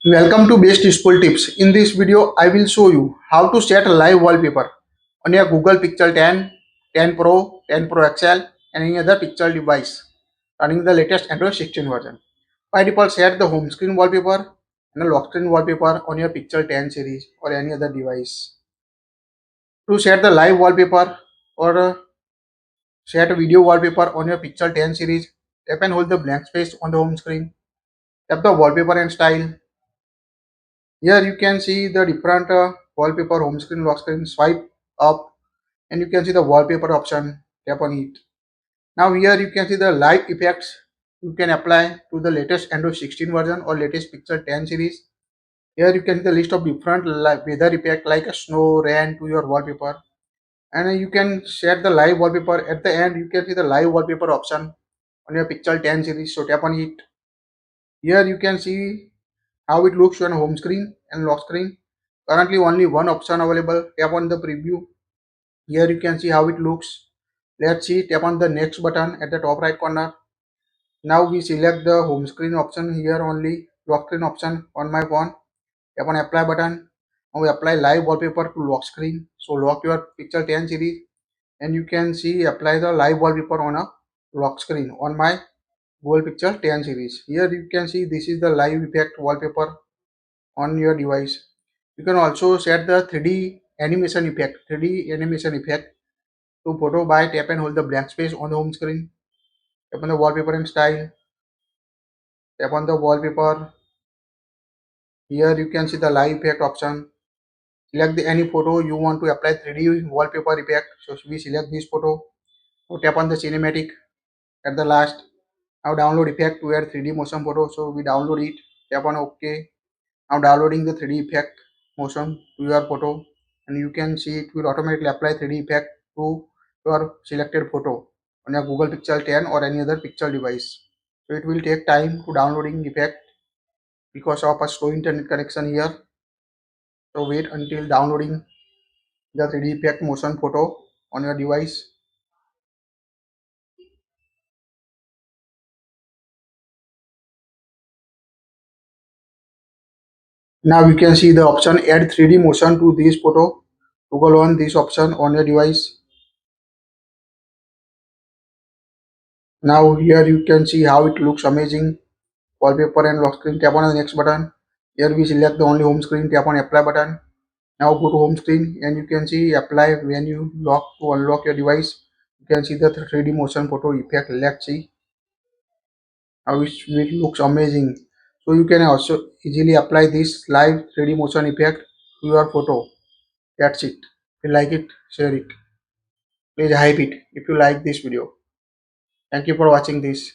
Welcome to Best Useful Tips. In this video, I will show you how to set a live wallpaper on your Google Pixel 10, 10 Pro, 10 Pro XL and any other Pixel device running the latest Android 16 version. By default, set the home screen wallpaper and a lock screen wallpaper on your Pixel 10 series or any other device. To set the live wallpaper or set a video wallpaper on your Pixel 10 series, tap and hold the blank space on the home screen. Tap the wallpaper and style. Here you can see the different wallpaper, home screen, lock screen. Swipe up and you can see the wallpaper option. Tap on it. Now here you can see the live effects you can apply to the latest Android 16 version or latest Pixel 10 series. Here you can see the list of different weather effect like a snow, rain to your wallpaper. And you can set the live wallpaper. At the end you can see the live wallpaper option on your Pixel 10 series. So tap on it. Here you can see how it looks on home screen and lock screen. Currently only one option available. Tap on the preview. Here you can see how it looks. Let's see. Tap on the next button at the top right corner. Now we select the home screen option. Here only lock screen option on my phone. Tap on apply button. Now we apply live wallpaper to lock screen. So lock your Pixel 10 series and you can see apply the live wallpaper on a lock screen on my Google Pixel 10 series. Here you can see this is the live effect wallpaper on your device. You can also set the 3D animation effect. 3D animation effect to photo by tap and hold the blank space on the home screen. Tap on the wallpaper and style. Tap on the wallpaper. Here you can see the live effect option. Select any photo you want to apply 3D wallpaper effect. So we select this photo. So tap on the cinematic at the last. Now download effect to add 3D motion photo. So we download it. Tap on OK. Now downloading the 3D effect motion to your photo, and you can see it will automatically apply 3D effect to your selected photo on your Google Pixel 10 or any other Pixel device. So it will take time to downloading effect because of a slow internet connection here. So wait until downloading the 3D effect motion photo on your device. Now you can see the option add 3D motion to this photo. Toggle on this option on your device. Now here you can see how it looks amazing. Wallpaper and lock screen. Tap on the next button. Here we select the only home screen. Tap on apply button. Now go to home screen and you can see apply when you lock to unlock your device. You can see the 3D motion photo effect. Let's see how it looks amazing. So you can also easily apply this live 3D motion effect to your photo. That's it. If you like it, share it. Please hype it if you like this video. Thank you for watching this.